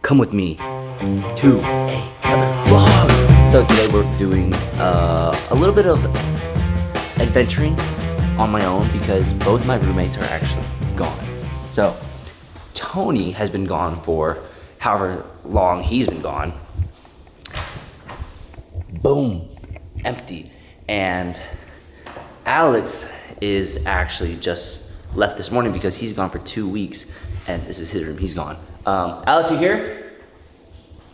come with me to another vlog. So today we're doing a little bit of adventuring on my own because both my roommates are actually gone. So Tony has been gone for however long he's been gone. Boom, empty. And Alex is actually just left this morning because he's gone for 2 weeks, and this is his room. He's gone. Alex, you here?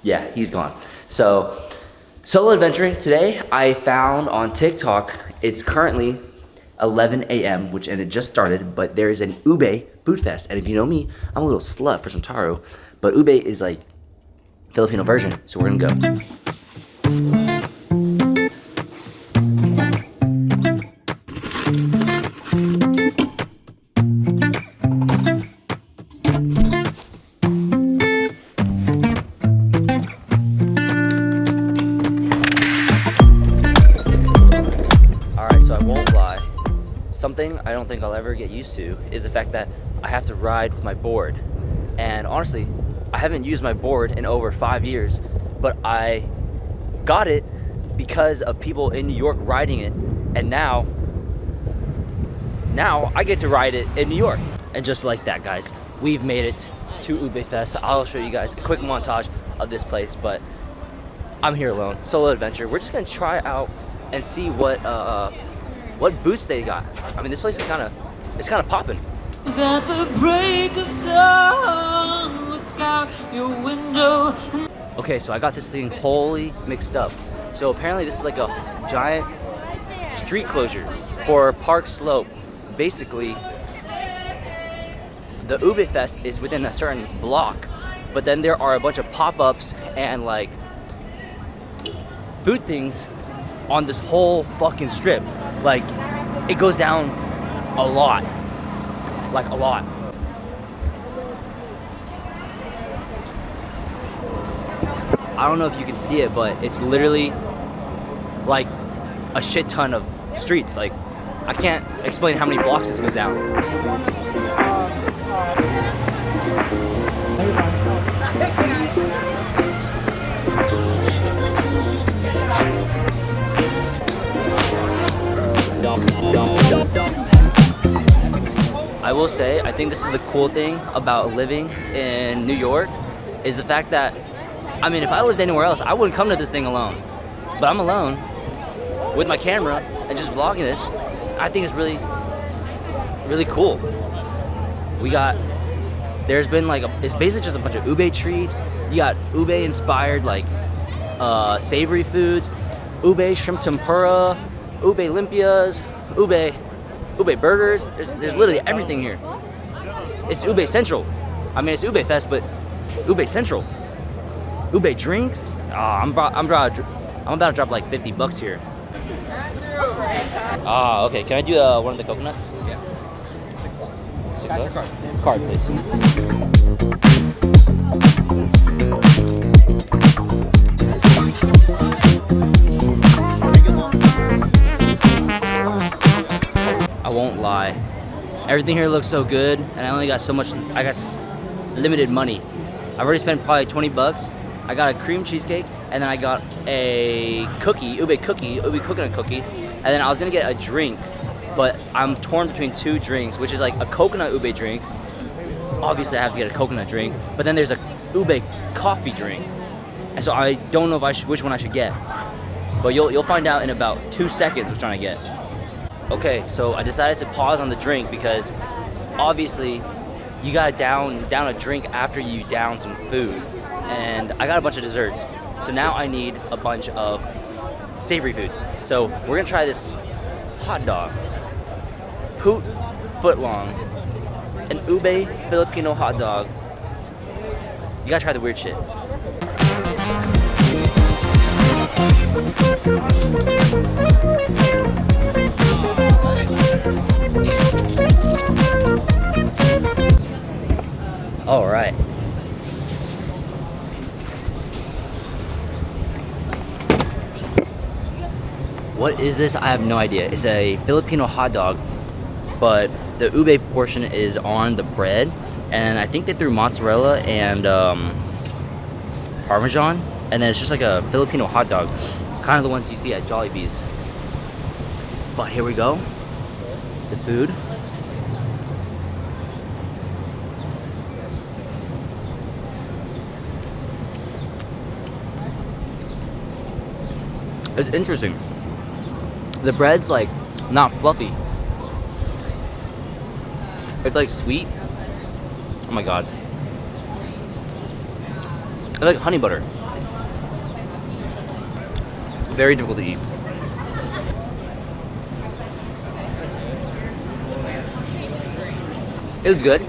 Yeah, he's gone. So solo adventuring today. I found on TikTok. It's currently 11 a.m., and it just started, but there is an ube food fest. And if you know me, I'm a little slut for some taro, but ube is like Filipino version, so we're gonna go. Something I don't think I'll ever get used to is the fact that I have to ride with my board. And honestly, I haven't used my board in over 5 years, but I got it because of people in New York riding it, and now I get to ride it in New York. And just like that, guys, we've made it to Ube Fest. I'll show you guys a quick montage of this place, but I'm here alone, solo adventure. We're just gonna try out and see what boots they got. I mean, this place is kind of popping. At the break of dawn, look out your window. Okay, so I got this thing wholly mixed up. So apparently this is like a giant street closure for Park Slope. Basically, the Ube Fest is within a certain block, but then there are a bunch of pop-ups and like food things on this whole fucking strip. Like, it goes down a lot. Like, a lot. I don't know if you can see it, but it's literally like a shit ton of streets. Like, I can't explain how many blocks this goes down. I will say, I think this is the cool thing about living in New York, is the fact that, I mean, if I lived anywhere else, I wouldn't come to this thing alone. But I'm alone with my camera and just vlogging this. I think it's really, really cool. There's been like, it's basically just a bunch of ube treats. You got ube inspired like savory foods, ube shrimp tempura, ube limpias, ube burgers. There's literally everything here. It's Ube Central. I mean, it's Ube Fest, but Ube Central. Ube drinks. I'm about to drop like $50 here. Okay. Can I do one of the coconuts? Yeah. $6. $6? Cash or card? Card, please. I won't lie. Everything here looks so good, and I only got so much. I got limited money. I've already spent probably $20. I got a cream cheesecake, and then I got a ube coconut cookie, and then I was gonna get a drink, but I'm torn between two drinks, which is like a coconut ube drink. Obviously, I have to get a coconut drink, but then there's a ube coffee drink, and so I don't know which one I should get. But you'll find out in about 2 seconds which one I get. Okay, so I decided to pause on the drink because obviously you gotta down a drink after you down some food. And I got a bunch of desserts. So now I need a bunch of savory foods. So we're gonna try this hot dog. Poot footlong. An ube Filipino hot dog. You gotta try the weird shit. All right. What is this? I have no idea. It's a Filipino hot dog, but the ube portion is on the bread, and I think they threw mozzarella and Parmesan, and then it's just like a Filipino hot dog, kind of the ones you see at Jollibee's. But here we go, the food. It's interesting. The bread's like not fluffy. It's like sweet. Oh my god. It's like honey butter. Very difficult to eat. It was good.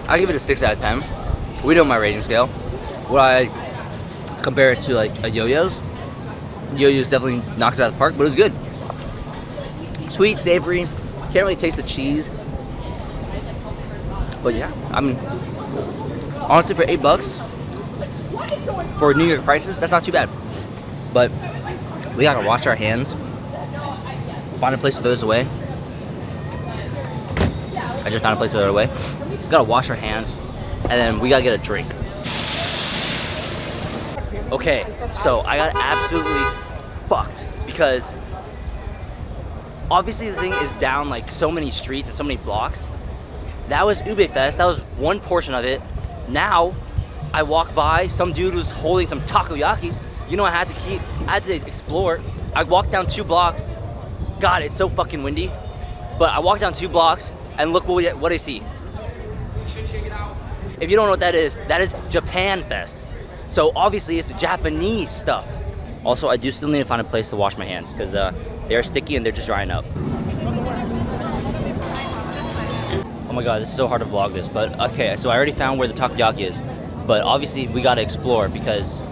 I give it a 6 out of 10. We know my rating scale. Would I compare it to like a Yo-Yo's? Yo-Yo's definitely knocks it out of the park, but it was good. Sweet, savory. Can't really taste the cheese. But yeah, I mean, honestly, for $8 for New York prices, that's not too bad. But we gotta wash our hands, find a place to throw this away. I just found a place to throw it away. We gotta wash our hands, and then we gotta get a drink. Okay, so I got absolutely fucked because obviously the thing is down like so many streets and so many blocks. That was Ube Fest. That was one portion of it. Now I walk by, some dude was holding some takoyakis. You know, I had to explore. I walked down 2 blocks. God, it's so fucking windy. But I walked down 2 blocks and look what I see. If you don't know what that is Japan Fest. So obviously it's Japanese stuff. Also, I do still need to find a place to wash my hands because they are sticky and they're just drying up. Oh my god, this is so hard to vlog this, but okay, so I already found where the takoyaki is, but obviously we gotta explore because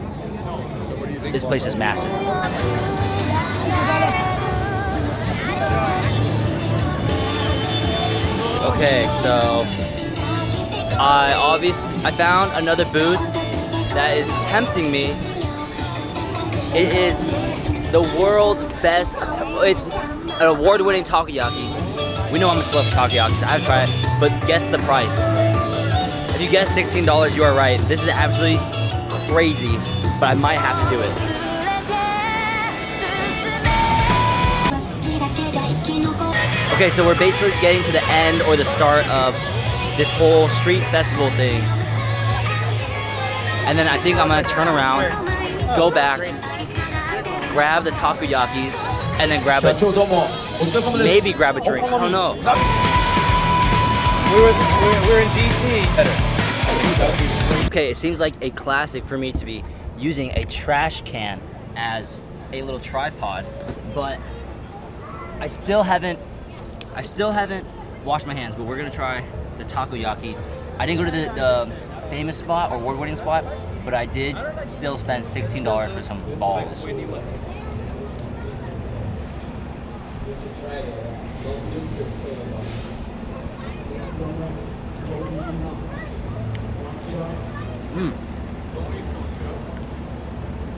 this place is massive. Okay, so I found another booth that is tempting me. It is the world's best, it's an award-winning takoyaki. We know I'm a slut for takoyaki, I've tried it, but guess the price. If you guess $16, you are right. This is absolutely crazy, but I might have to do it. Okay, so we're basically getting to the end or the start of this whole street festival thing. And then I think I'm gonna turn around, go back, grab the takoyakis, and then maybe grab a drink. I don't know. We're in DC. Okay, it seems like a classic for me to be using a trash can as a little tripod, but I still haven't washed my hands, but we're gonna try the takoyaki. I didn't go to the famous spot or award-winning spot, but I did still spend $16 for some balls.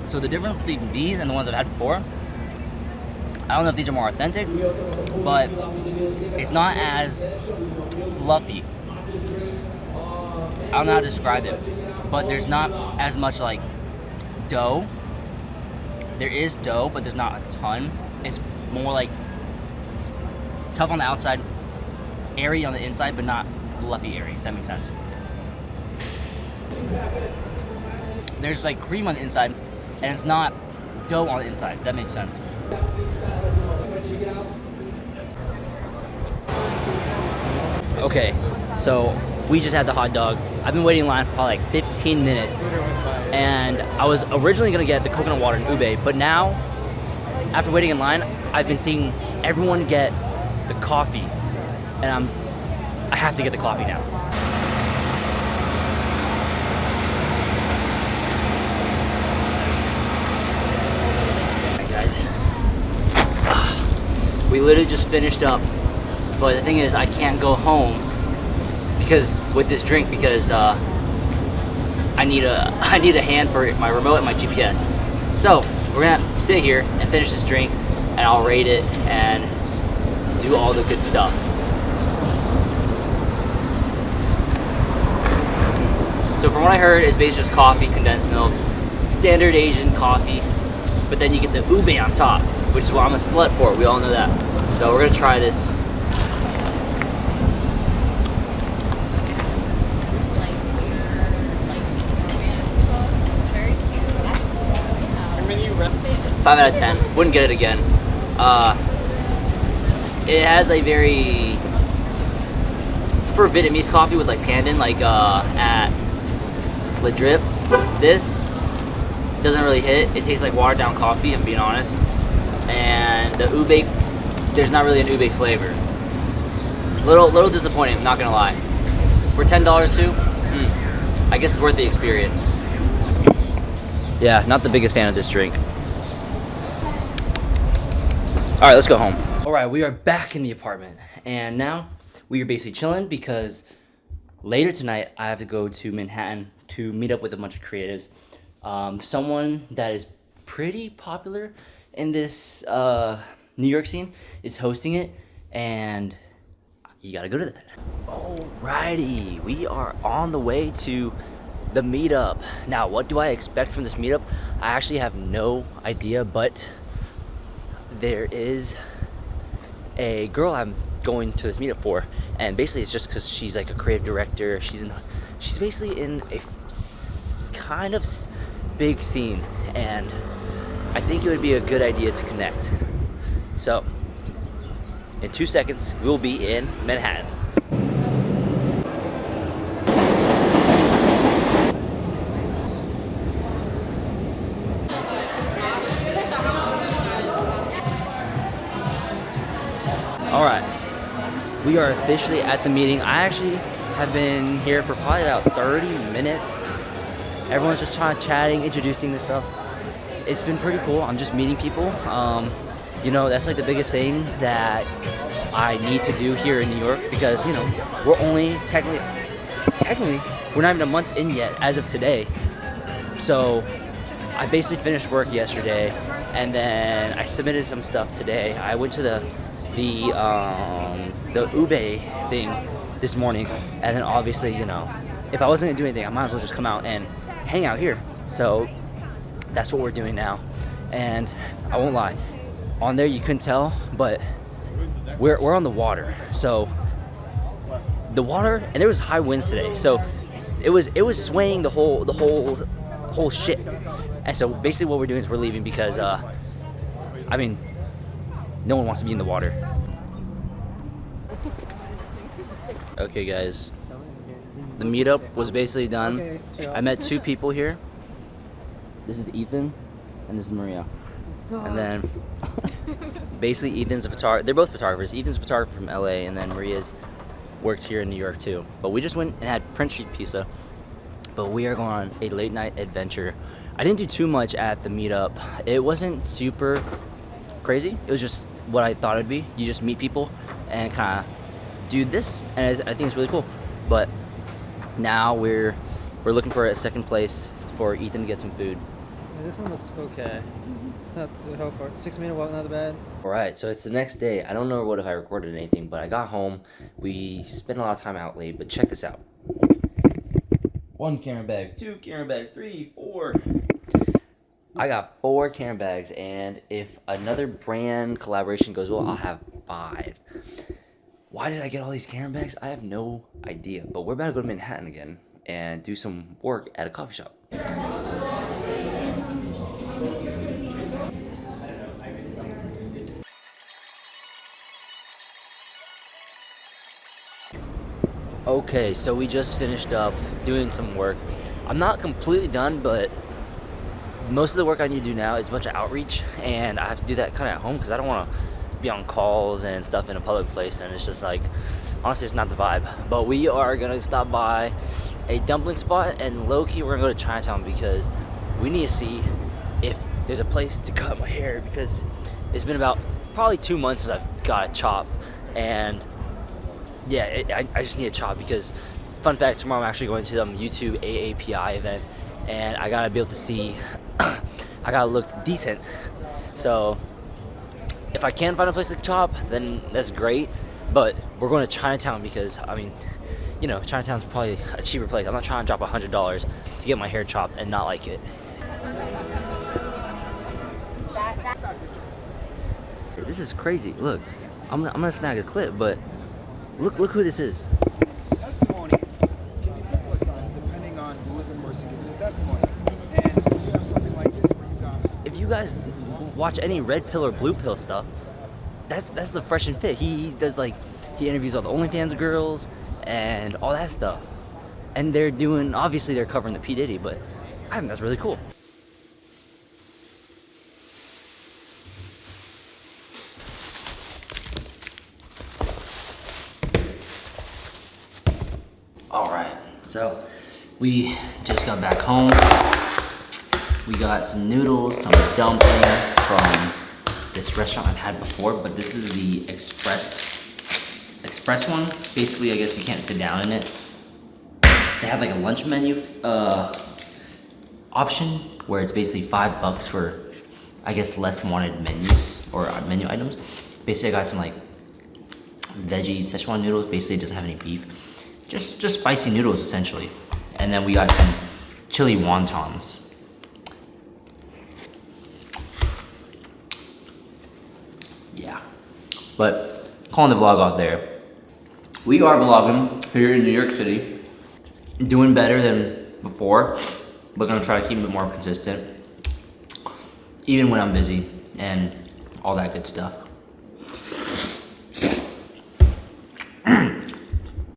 So the difference between these and the ones I've had before, I don't know if these are more authentic, but it's not as fluffy. I don't know how to describe it, but there's not as much like dough. There is dough, but there's not a ton. It's more like tough on the outside, airy on the inside, but not fluffy airy, if that makes sense. There's like cream on the inside, and it's not dough on the inside, if that makes sense. Okay, so we just had the hot dog. I've been waiting in line for probably like 15 minutes, and I was originally gonna get the coconut water and ube, but now, after waiting in line, I've been seeing everyone get the coffee, and I have to get the coffee now. We literally just finished up, but the thing is, I can't go home with this drink because I need a hand for my remote and my GPS. So we're gonna sit here and finish this drink, and I'll rate it and do all the good stuff. So from what I heard, it's basically just coffee, condensed milk, standard Asian coffee, but then you get the ube on top, which is what I'm a slut for. We all know that. So we're gonna try this. How many you rep? 5 out of 10. Wouldn't get it again. It has a very, for Vietnamese coffee with like pandan, like at Le Drip, this doesn't really hit. It tastes like watered down coffee, I'm being honest. And the ube, there's not really an ube flavor. Little disappointing, I'm not gonna lie. For $10 too, I guess it's worth the experience. Yeah, not the biggest fan of this drink. All right, let's go home. All right, we are back in the apartment, and now we are basically chilling because later tonight I have to go to Manhattan to meet up with a bunch of creatives. Someone that is pretty popular in this New York scene is hosting it, and you gotta go to that. Alrighty, we are on the way to the meetup. Now, what do I expect from this meetup? I actually have no idea, but there is a girl I'm going to this meetup for, and basically it's just because she's like a creative director. She's basically in a kind of big scene, and I think it would be a good idea to connect. So, in 2 seconds, we'll be in Manhattan. All right, we are officially at the meeting. I actually have been here for probably about 30 minutes. Everyone's just chatting, introducing themselves. It's been pretty cool. I'm just meeting people. You know, that's like the biggest thing that I need to do here in New York because, you know, we're only technically, we're not even a month in yet as of today. So I basically finished work yesterday, and then I submitted some stuff today. I went to the ube thing this morning, and then obviously, you know, if I wasn't gonna do anything, I might as well just come out and hang out here. So that's what we're doing now, and I won't lie, on there you couldn't tell, but we're on the water. So the water, and there was high winds today, so it was swaying the whole ship. And so basically what we're doing is we're leaving because I mean, no one wants to be in the water. Okay, guys, the meetup was basically done. I met 2 people here. This is Ethan, and this is Maria. And then basically Ethan's a photographer. They're both photographers. Ethan's a photographer from LA, and then Maria's worked here in New York too. But we just went and had Prince Street pizza. But we are going on a late night adventure. I didn't do too much at the meetup. It wasn't super crazy. It was just what I thought it'd be. You just meet people and kind of do this, and I think it's really cool. But now we're looking for a second place for Ethan to get some food. Yeah, this one looks okay. It's not how far. 6 minute walk, not bad. Alright, so it's the next day. I don't know what if I recorded anything, but I got home. We spent a lot of time out late, but check this out. 1 camera bag, 2 camera bags, 3, 4. I got 4 camera bags, and if another brand collaboration goes well, I'll have 5. Why did I get all these camera bags? I have no idea, but we're about to go to Manhattan again and do some work at a coffee shop. Okay, so we just finished up doing some work. I'm not completely done, but most of the work I need to do now is a bunch of outreach, and I have to do that kind of at home because I don't want to be on calls and stuff in a public place, and it's just like, honestly, it's not the vibe. But we are gonna stop by a dumpling spot, and low-key we're gonna go to Chinatown because we need to see if there's a place to cut my hair, because it's been about probably 2 months since I've got a chop, and yeah, I just need a chop because, fun fact, tomorrow I'm actually going to the YouTube AAPI event, and I gotta be able to see, I gotta look decent. So if I can find a place to chop, then that's great. But we're going to Chinatown because, I mean, you know, Chinatown's probably a cheaper place. I'm not trying to drop $100 to get my hair chopped and not like it. This is crazy. Look, I'm gonna snag a clip, but look who this is. Testimony can be people at times, depending on who is the person giving the testimony. And you have something like this where you got. If you guys watch any red pill or blue pill stuff, that's the Fresh and Fit. He does like he interviews all the OnlyFans girls and all that stuff, and they're doing obviously they're covering the P Diddy, but I think that's really cool. All right, so we just got back home. We got some noodles, some dumplings from this restaurant I've had before, but this is the express one. Basically, I guess you can't sit down in it. They have like a lunch menu option where it's basically $5 for, I guess, less wanted menus or menu items. Basically, I got some like veggie Szechuan noodles. Basically, it doesn't have any beef. Just spicy noodles essentially. And then we got some chili wontons. Yeah. But calling the vlog off there. We are vlogging here in New York City. Doing better than before. But gonna try to keep it more consistent. Even when I'm busy and all that good stuff.